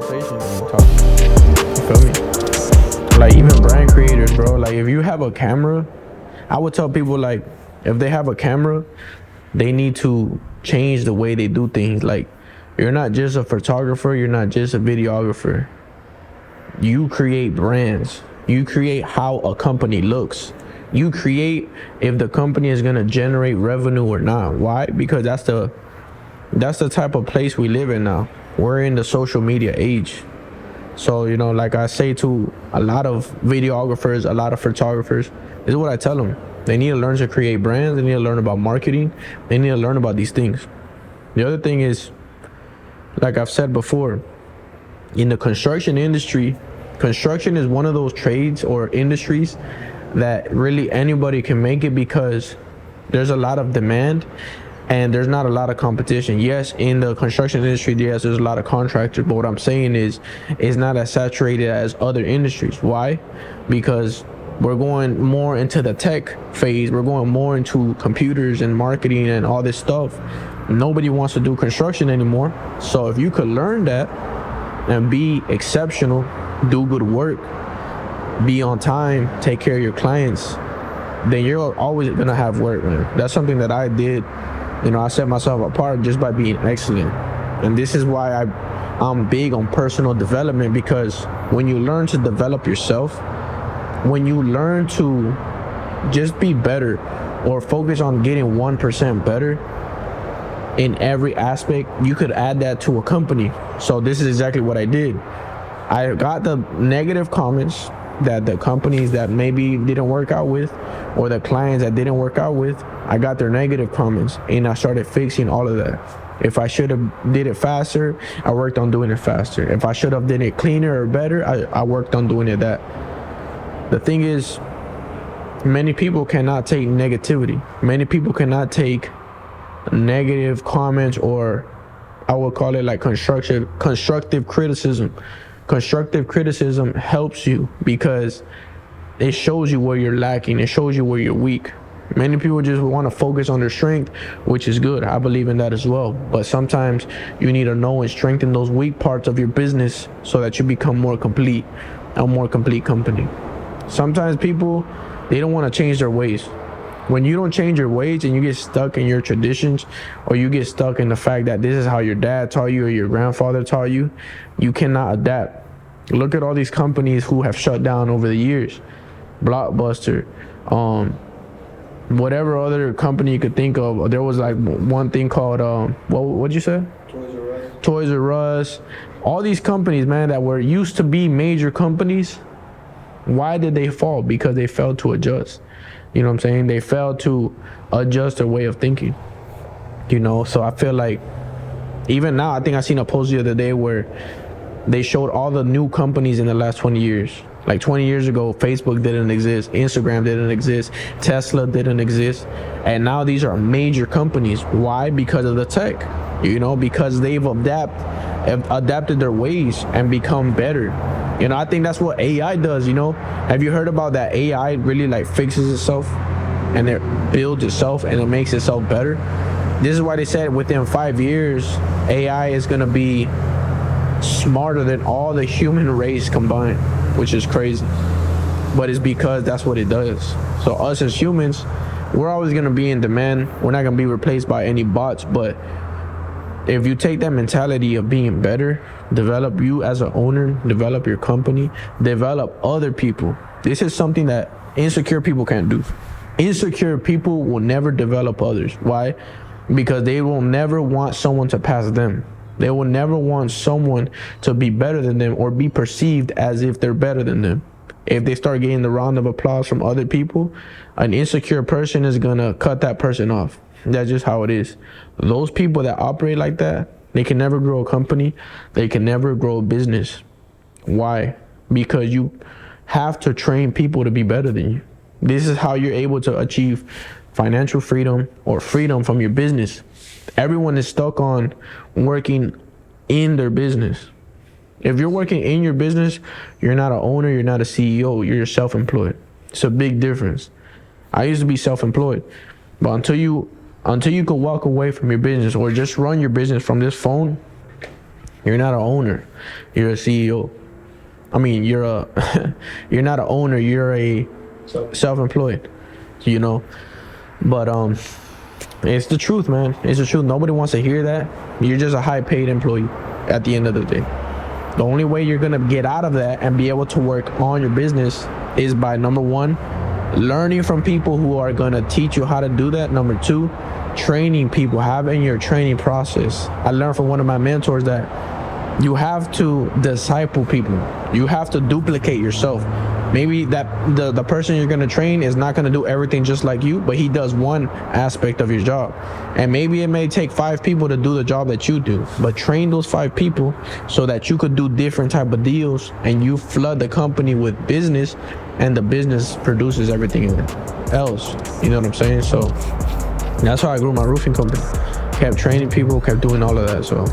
conversation and talk. You feel me? Like even brand creators, bro. Like if you have a camera, I would tell people like if they have a camera, they need to change the way they do things. Like you're not just a photographer, you're not just a videographer. You create brands. You create how a company looks. You create if the company is gonna generate revenue or not. Why? Because that's the type of place we live in now. We're in the social media age. So, you know, like I say to a lot of videographers, a lot of photographers, this is what I tell them. They need to learn to create brands. They need to learn about marketing. They need to learn about these things. The other thing is, like I've said before, in the construction industry, construction is one of those trades or industries that really anybody can make it because there's a lot of demand and there's not a lot of competition. Yes, in the construction industry, yes, there's a lot of contractors, but what I'm saying is it's not as saturated as other industries. Why? Because we're going more into the tech phase. We're going more into computers and marketing and all this stuff. Nobody wants to do construction anymore. So if you could learn that and be exceptional, do good work, be on time, take care of your clients, then you're always gonna have work, man. That's something that I did. You know, I set myself apart just by being excellent. And this is why I'm big on personal development, because when you learn to develop yourself, when you learn to just be better or focus on getting 1% better in every aspect, you could add that to a company. So this is exactly what I did. I got the negative comments that the companies that maybe didn't work out with, or the clients that didn't work out with, I got their negative comments and I started fixing all of that. If I should have did it faster, I worked on doing it faster. If I should have did it cleaner or better, I worked on doing it that. The thing is, many people cannot take negativity. Many people cannot take negative comments, or I would call it like constructive criticism. Constructive criticism helps you because it shows you where you're lacking. It shows you where you're weak. Many people just want to focus on their strength, which is good. I believe in that as well. But sometimes you need to know and strengthen those weak parts of your business so that you become more complete, a more complete company. Sometimes people, they don't want to change their ways. When you don't change your ways and you get stuck in your traditions, or you get stuck in the fact that this is how your dad taught you or your grandfather taught you, you cannot adapt. Look at all these companies who have shut down over the years. Blockbuster, whatever other company you could think of. There was like one thing called, what'd you say? Toys R Us. Toys R Us. All these companies, man, that were used to be major companies, why did they fall? Because they failed to adjust. You know what I'm saying? They failed to adjust their way of thinking. You know, so I feel like even now, I think I seen a post the other day where they showed all the new companies in the last 20 years. Like 20 years ago, Facebook didn't exist, Instagram didn't exist, Tesla didn't exist. And now these are major companies. Why? Because of the tech, you know, because they've adapted their ways and become better. You know, I think that's what AI does, you know. Have you heard about that AI really like fixes itself and it builds itself and it makes itself better? This is why they said within 5 years, AI is going to be smarter than all the human race combined, which is crazy. But it's because that's what it does. So us as humans, we're always going to be in demand. We're not going to be replaced by any bots. But if you take that mentality of being better, develop you as an owner, develop your company, develop other people. This is something that insecure people can't do. Insecure people will never develop others. Why? Because they will never want someone to pass them. They will never want someone to be better than them or be perceived as if they're better than them. If they start getting the round of applause from other people, an insecure person is gonna cut that person off. That's just how it is. Those people that operate like that, they can never grow a company. They can never grow a business. Why? Because you have to train people to be better than you. This is how you're able to achieve financial freedom or freedom from your business. Everyone is stuck on working in their business. If you're working in your business, you're not an owner, you're not a CEO, you're self-employed. It's a big difference. I used to be self-employed, but until you could walk away from your business or just run your business from this phone, You're not an owner. You're a CEO. I mean, you're a you're not an owner. You're a self-employed. You know, but it's the truth, man. It's the truth. Nobody wants to hear that. You're just a high-paid employee at the end of the day. The only way you're gonna get out of that and be able to work on your business is by, number one, learning from people who are gonna teach you how to do that. Number two, training people, having your training process. I learned from one of my mentors that you have to disciple people. You have to duplicate yourself. Maybe that the person you're gonna train is not gonna do everything just like you, but he does one aspect of your job. And maybe it may take 5 people to do the job that you do, but train those 5 people so that you could do different type of deals, and you flood the company with business, and the business produces everything else. You know what I'm saying? So that's how I grew my roofing company. Kept training people, kept doing all of that. So